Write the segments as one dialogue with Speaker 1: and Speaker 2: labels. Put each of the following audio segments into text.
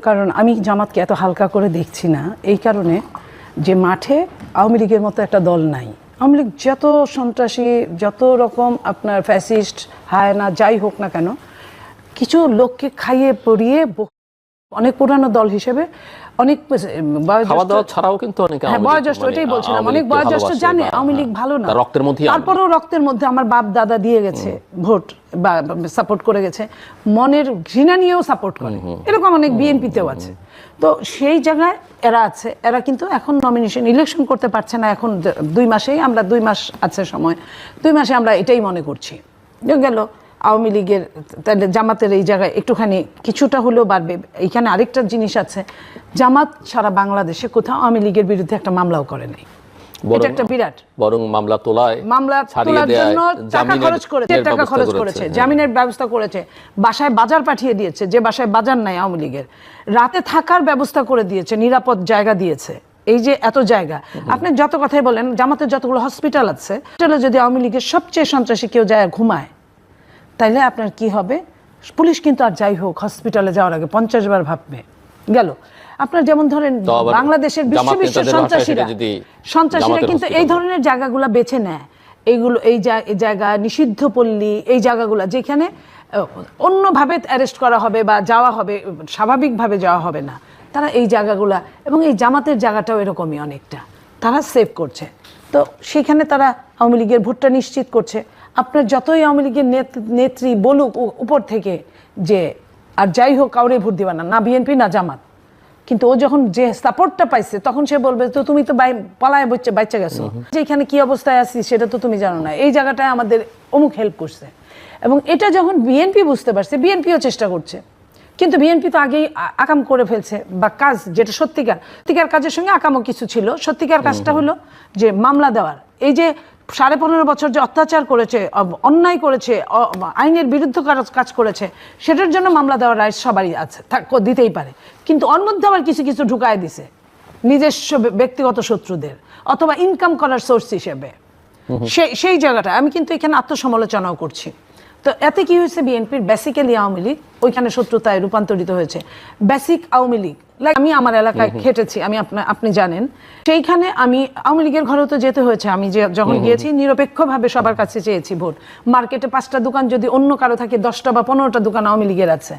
Speaker 1: কারণ আমি জামাতকে এত হালকা করে দেখছি না এই কারণে যে মাঠে আওয়ামী লীগের মতো একটা দল নাই। আওয়ামী লীগ যত সন্ত্রাসী, যত রকম আপনার ফ্যাসিস্ট, হায়না যাই হোক না কেন, কিছু লোককে খাইয়ে পরিয়ে অনেক পুরানো দল হিসেবে অনেক
Speaker 2: ছাড়াও কিন্তু
Speaker 1: বয়োজ্যেষ্ট, ওইটাই বলছিলাম, অনেক বয়োজ্যেষ্ট জানে আওয়ামী লীগ ভালো না, তারপরেও রক্তের মধ্যে আমার বাপ দাদা দিয়ে গেছে ভোট বা সাপোর্ট করে গেছে, মনের ঘৃণা নিয়েও সাপোর্ট করে, এরকম অনেক বিএনপিতেও আছে। তো সেই জায়গায় এরা আছে, এরা কিন্তু এখন নমিনেশন ইলেকশন করতে পারছে না। এখন 2 মাসেই আমরা 2 মাস আছে সময়, 2 মাসে আমরা এটাই মনে করছি গেল আওয়ামী লীগের, তাহলে জামাতের এই জায়গায় একটুখানি কিছুটা হলেও বাড়বে। এইখানে আরেকটা জিনিস আছে, জামাত সারা বাংলাদেশে কোথাও আওয়ামী লীগের বিরুদ্ধে একটা মামলাও করে নাই। এটা একটা বিরাট,
Speaker 2: বরং মামলা তোলার
Speaker 1: জন্য টাকা খরচ করেছে, জামিনের ব্যবস্থা করেছে, বাসায় বাজার পাঠিয়ে দিয়েছে, যে বাসায় বাজার নাই আওয়ামী লীগের, রাতে থাকার ব্যবস্থা করে দিয়েছে, নিরাপদ জায়গা দিয়েছে। এই যে এত জায়গা, আপনি যত কথাই বলেন, জামাতের যতগুলো হসপিটাল আছে, যদি আওয়ামী লীগের সবচেয়ে সন্ত্রাসী কেউ যায় ঘুমায়, তাইলে আপনার কি হবে? পুলিশ কিন্তু আর যাই হোক হসপিটালে যাওয়ার আগে 50 বার ভাববে। গেল আপনার যেমন ধরেন বাংলাদেশের বিশ্ব সন্ত্রাসীরা কিন্তু এই ধরনের জায়গাগুলো বেছে নেয়, এইগুলো এই জায়গা নিষিদ্ধ পল্লী, এই জায়গাগুলো যেখানে অন্যভাবে অ্যারেস্ট করা হবে বা যাওয়া হবে, স্বাভাবিকভাবে যাওয়া হবে না, তারা এই জায়গাগুলা, এবং এই জামাতের জায়গাটাও এরকমই অনেকটা তারা সেভ করছে। তো সেখানে তারা আওয়ামী লীগের ভোটটা নিশ্চিত করছে। আপনার যতই আওয়ামী লীগের নেত্রী বলুক উপর থেকে যে আর যাই হোক কাউরে ভোট দিবা না, না বিএনপি না জামাত, কিন্তু ও যখন যে সাপোর্টটা পাইছে তখন সে বলবে তো তুমি তো পালায় বাচ্চা গেছো, যে এখানে কি অবস্থায় আছি সেটা তো তুমি জানো না, এই জায়গাটায় আমাদের অমুক হেল্প করছে। এবং এটা যখন বিএনপি বুঝতে পারছে, বিএনপিও চেষ্টা করছে, কিন্তু বিএনপি তো আগেই আকাম করে ফেলছে, বা কাজ যেটা সত্যিকার কাজের সঙ্গে আকামও কিছু ছিল। সত্যিকার কাজটা হলো যে মামলা দেওয়ার, এই যে 15.5 বছর যে অত্যাচার করেছে, অন্যায় করেছে, আইনের বিরুদ্ধে কাজ করেছে, সেটার জন্য মামলা দেওয়ার রাইট সবারই আছে, দিতেই পারে। কিন্তু অন্য মধ্যে আবার কিছু কিছু ঢুকায় দিছে নিজস্ব ব্যক্তিগত শত্রুদের, অথবা ইনকাম করার সোর্স হিসেবে। সেই জায়গাটা আমি কিন্তু এখানে আত্মসমালোচনাও করছি। তো এতে কি হয়েছে, বিএনপির বেসিক্যালি আওয়ামী লীগ ওইখানে শত্রুতায় রূপান্তরিত হয়েছে। বেসিক আওয়ামী লীগ, আমি আমার এলাকায় খেটেছি, আপনি জানেন, সেইখানে আমি আওয়ামী লীগের ঘরেও তো যেতে হয়েছে। আমি যখন গিয়েছি নিরপেক্ষভাবে সবার কাছে চেয়েছি ভোট। মার্কেটে 5টা দোকান যদি অন্য কারো থাকে, 10টা বা 15টা দোকান আওয়ামী লীগের আছে,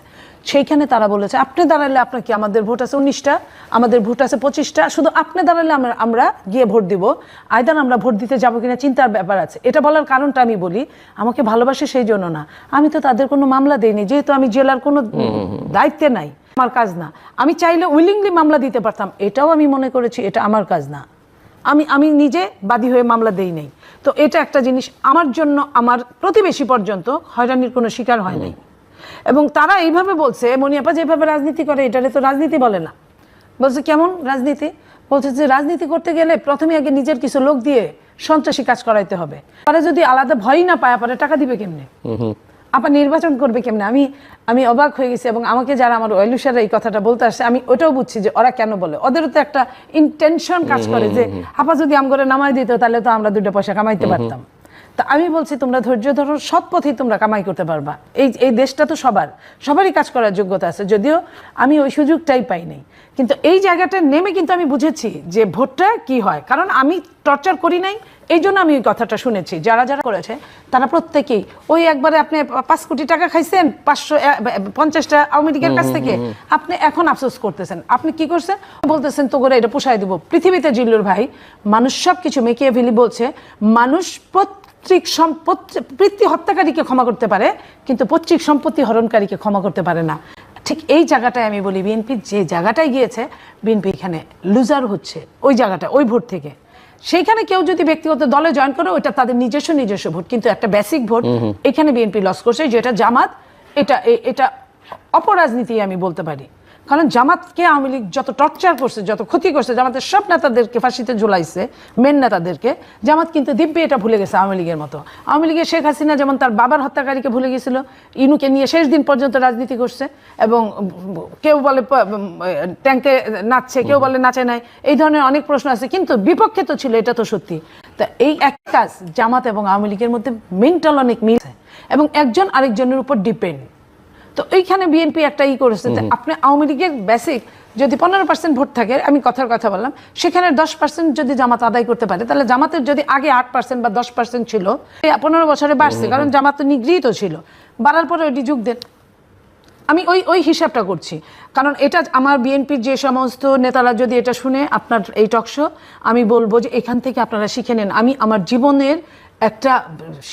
Speaker 1: সেইখানে তারা বলেছে আপনি দাঁড়ালে আপনার কি, আমাদের ভোট আছে 19টা, আমাদের ভোট আছে 25টা, শুধু আপনি দাঁড়ালে আমরা গিয়ে ভোট দিব, আইদার আমরা ভোট দিতে যাবো কিনা চিন্তার ব্যাপার আছে। এটা বলার কারণটা আমি বলি, আমাকে ভালোবাসে সেই জন্য না, আমি তো তাদের কোনো মামলা দেইনি, যেহেতু আমি জেলার কোনো দায়িত্বে নাই, আমার কাজ না। আমি চাইলে উইলিংলি মামলা দিতে পারতাম, এটাও আমি মনে করেছি এটা আমার কাজ না, আমি নিজে বাদী হয়ে মামলা দেই নাই। তো এটা একটা জিনিস, আমার জন্য আমার প্রতিবেশী পর্যন্ত হয়রানির কোনো শিকার হয় নাই। এবং তারা এইভাবে বলছে, মনিয়াপা যেভাবে রাজনীতি করে এটারে তো রাজনীতি বলে না। বলছে কেমন রাজনীতি? বলছে যে রাজনীতি করতে গেলে প্রথমে আগে নিজের কিছু লোক দিয়ে সন্ত্রাসী কাজ করাইতে হবে, তারা যদি আলাদা ভয় না পায়, পরে টাকা দিবে কেমনে, আবার নির্বাচন করবে কেমনে? আমি অবাক হয়ে গেছি। এবং আমাকে যারা আমার ওয়েলুসারা এই কথাটা বলতে আসছে, আমি ওটাও বুঝছি যে ওরা কেন বলে, ওদেরও তো একটা ইন্টেনশন কাজ করে যে আপা যদি আমগরে নামাই দিত তাহলে তো আমরা 2টা পয়সা কামাইতে পারতাম। তা আমি বলছি তোমরা ধৈর্য ধরো, সৎ পথেই তোমরা কামাই করতে পারবা। এই দেশটা তো সবারই কাজ করার যোগ্যতা আছে, যদিও আমি ওই সুযোগটাই পাই নাই। কিন্তু এই জায়গাটা নেমে কিন্তু আমি বুঝেছি যে ভোটটা কি হয়, কারণ আমি টর্চার করি নাই, এই জন্য আমি ওই কথাটা শুনেছি। যারা করেছে তারা প্রত্যেকেই ওই একবারে আপনি 5 কোটি টাকা খাইছেন 550টা আওয়ামী লীগের কাছ থেকে, আপনি এখন আফসোস করতেছেন। আপনি কি করছেন? বলতেছেন তো করে এটা পোষায় দিব। পৃথিবীতে জিল্লুর ভাই, মানুষ সব কিছু মেকিয়াভেলি বলছে, মানুষ প্রত্যেক হত্যাকারীকে ক্ষমা করতে পারে, কিন্তু পৈতৃক সম্পত্তি হরণকারীকে ক্ষমা করতে পারে না। ঠিক এই জায়গাটায় আমি বলি, বিএনপি যে জায়গাটায় গিয়েছে, বিএনপি এখানে লুজার হচ্ছে ওই জায়গাটা, ওই ভোট থেকে। সেইখানে কেউ যদি ব্যক্তিগত দলে জয়েন করে, ওইটা তাদের নিজস্ব ভোট, কিন্তু একটা বেসিক ভোট এখানে বিএনপি লস করছে, যেটা জামাত, এটা অপরাজনীতি আমি বলতে পারি। কারণ জামাতকে আওয়ামী লীগ যত টর্চার করছে, যত ক্ষতি করছে, জামাতের সব নেতাদেরকে ফাঁসিতে ঝুলাইছে, মেন নেতাদেরকে, জামাত কিন্তু দিব্যে এটা ভুলে গেছে আওয়ামী লীগের মতো। আওয়ামী লীগের শেখ হাসিনা যেমন তার বাবার হত্যাকারীকে ভুলে গেছিল, ইনুকে নিয়ে শেষ দিন পর্যন্ত রাজনীতি করছে, এবং কেউ বলে ট্যাঙ্কে নাচছে, কেউ বলে নাচে নাই, এই ধরনের অনেক প্রশ্ন আছে, কিন্তু বিপক্ষে তো ছিল, এটা তো সত্যি। তা এই এক কাজ জামাত এবং আওয়ামী লীগের মধ্যে মেন্টাল অনেক মিল আছে, এবং একজন আরেকজনের উপর ডিপেন্ড। তো তো এইখানে বিএনপি একটা করেছে যে আপনি আওয়ামী লীগের বেসিক যদি 15% ভোট থাকে, আমি কথার কথা বললাম, সেখানে 10% যদি জামাত আদায় করতে পারে, তাহলে জামাতের যদি আগে 8% বা 10% ছিল, 15 বছরে বাড়ছে, কারণ জামাত তো নিগৃহীত ছিল, বাড়ার পরে ওইটি যোগ দেন। আমি ওই হিসাবটা করছি, কারণ এটা আমার বিএনপির যে সমস্ত নেতারা যদি এটা শুনে আপনার এই টকশো, আমি বলবো যে এখান থেকে আপনারা শিখে নেন। আমি আমার জীবনের একটা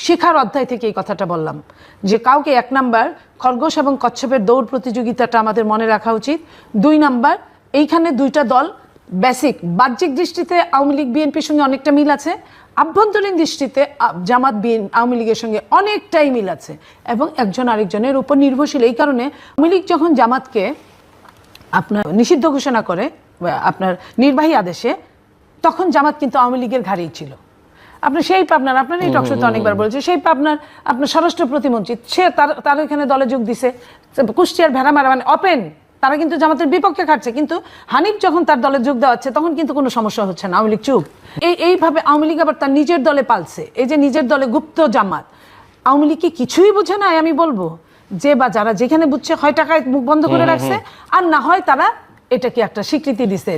Speaker 1: শেখার অধ্যায় থেকে এই কথাটা বললাম যে কাউকে 1 নাম্বার খরগোশ এবং কচ্ছপের দৌড় প্রতিযোগিতাটা আমাদের মনে রাখা উচিত। 2 নাম্বার, এইখানে দুইটা দল বেসিক বাহ্যিক দৃষ্টিতে আওয়ামী লীগ বিএনপির সঙ্গে অনেকটা মিল আছে, আভ্যন্তরীণ দৃষ্টিতে জামাত আওয়ামী লীগের সঙ্গে অনেকটাই মিল আছে, এবং একজন আরেকজনের উপর নির্ভরশীল। এই কারণে আওয়ামী লীগ যখন জামাতকে আপনার নিষিদ্ধ ঘোষণা করে আপনার নির্বাহী আদেশে, তখন জামাত কিন্তু আওয়ামী লীগের ঘাড়েই ছিল। আপনি সেই পাবনার, আপনার এই টকশোতে অনেকবার বলেছে, সেই পাবনার আপনার স্বরাষ্ট্র প্রতিমন্ত্রী, সে তার এখানে দলে যোগ দিছে। কুষ্টিয়ার ভেড়ামারা মানে অপেন, তারা কিন্তু জামাতের বিপক্ষে খাটছে, কিন্তু হানিফ যখন তার দলে যোগ দেওয়া হচ্ছে তখন কিন্তু কোনো সমস্যা হচ্ছে না, আওয়ামী লীগ চুপ। এইভাবে আওয়ামী লীগ আবার তার নিজের দলে পালছে। এই যে নিজের দলে গুপ্ত জামাত, আওয়ামী লীগ কি কিছুই বোঝে না? আমি বলবো যে বা যারা যেখানে বুঝছে, হয় টাকায় মুখ বন্ধ করে রাখছে, আর না হয় তারা এটাকে একটা স্বীকৃতি দিছে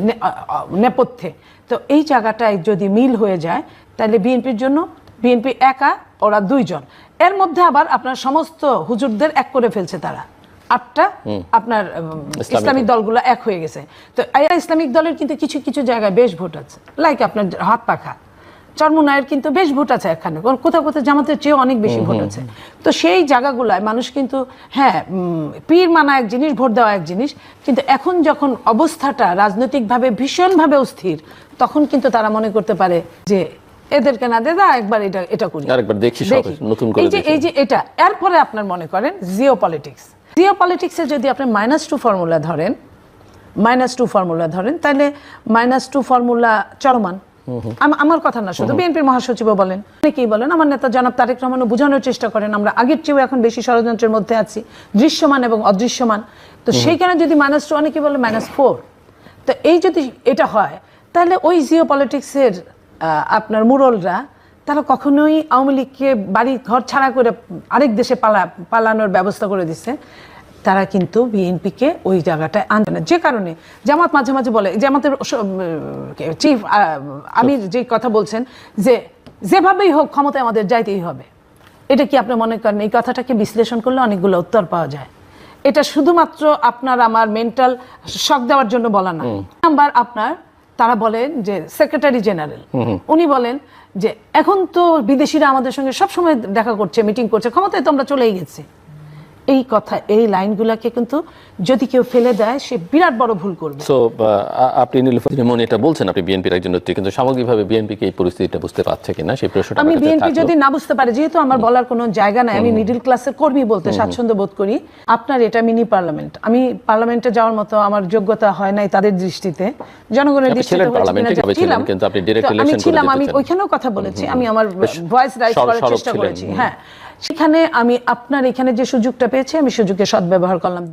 Speaker 1: নেপথ্যে। তো এই জায়গাটায় যদি মিল হয়ে যায়, তাহলে বিএনপির জন্য, বিএনপি একা, ওরা 2 জন, এর মধ্যে আবার আপনার সমস্ত হুজুরদের এক করে ফেলছে তারা, 8টা আপনার ইসলামিক দলগুলো এক হয়ে গেছে। তো ইসলামিক দলের কিন্তু কিছু কিছু জায়গায় বেশ ভোট আছে, লাইক আপনার হাত পাখা চরমুনায়ের কিন্তু বেশ ভোট আছে এখানে, কোথাও কোথাও জামাতের চেয়ে অনেক বেশি ভোট আছে। তো সেই জায়গাগুলায় মানুষ কিন্তু, হ্যাঁ, পীর মানা এক জিনিস, ভোট দেওয়া এক জিনিস, কিন্তু এখন যখন অবস্থাটা রাজনৈতিকভাবে ভীষণভাবে অস্থির, তখন কিন্তু তারা মনে করতে পারে যে এদেরকে না দেদা একবার এটা করি,
Speaker 2: আরেকবার দেখি নতুন করে।
Speaker 1: এই যে এটা, এরপরে আপনার মনে করেন জিও পলিটিক্সে যদি আপনি -2 ফর্মুলা ধরেন, তাহলে -2 ফর্মুলা চলমান। আমার কথা না, শুধু বিএনপির মহাসচিবও বলেন, অনেকেই বলেন, আমার নেতা জনাব তারেক রহমানও বোঝানোর চেষ্টা করেন আমরা আগের চেয়েও এখন বেশি ষড়যন্ত্রের মধ্যে আছি, দৃশ্যমান এবং অদৃশ্যমান। তো সেইখানে যদি -2, অনেকেই বলে -4, তো এই যদি এটা হয়, তাহলে ওই জিও পলিটিক্সের আপনার মুরলরা তারা কখনোই আওয়ামী লীগকে বাড়ি ঘর ছাড়া করে আরেক দেশে পালানোর ব্যবস্থা করে দিচ্ছে। তারা কিন্তু বিএনপিকে ওই জায়গাটায় আনবে না। যে কারণে জামাত মাঝে মাঝে বলে, জামাতের চিফ আমির যে কথা বলছেন যে যেভাবেই হোক ক্ষমতায় আমাদের যাইতেই হবে, এটা কি আপনি মনে করেন এই কথাটাকে বিশ্লেষণ করলে অনেকগুলো উত্তর পাওয়া যায়? এটা শুধুমাত্র আপনার আমার মেন্টাল শক দেওয়ার জন্য বলা না। নাম্বার আপনার, তারা বলেন যে সেক্রেটারি জেনারেল, উনি বলেন যে এখন তো বিদেশিরা আমাদের সঙ্গে সবসময় দেখা করছে, মিটিং করছে, ক্ষমতায় তো আমরা চলেই গেছি। এই কথা, এই লাইনগুলোকে কিন্তু যদি কেউ ফেলে দেয়, সে বিরাট বড় ভুল করবে।
Speaker 2: সো আপনি নীলুফার যেমন এটা বলছেন, আপনি বিএনপির একজন নেত্রী, কিন্তু সামগ্রিকভাবে বিএনপি কি এই পরিস্থিতিটা বুঝতে পারছে কিনা সেই প্রশ্নটা
Speaker 1: আমি বিএনপি যদি না বুঝতে পারে, যেহেতু আমার বলার কোনো জায়গা নাই, আমি মিডল ক্লাসের কর্মী বলতে স্বাচ্ছন্দ্য বোধ করি। আপনার এটা মিনি পার্লামেন্ট, আমি পার্লামেন্টে যাওয়ার মতো আমার যোগ্যতা হয় নাই তাদের দৃষ্টিতে, জনগণের দৃষ্টিতে আমি ছিলাম, আমি ওইখানেও কথা বলেছি, আমি আমার ভয়েস রাইজ করার চেষ্টা করেছি। হ্যাঁ, সেখানে আমি আপনার এখানে যে সুযোগটা পেয়েছি, আমি সুযোগের সদ্ব্যবহার করলাম,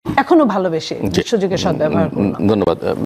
Speaker 1: এখনো ভালোবেসে সুযোগের সদ্ব্যবহার করলাম।
Speaker 2: ধন্যবাদ।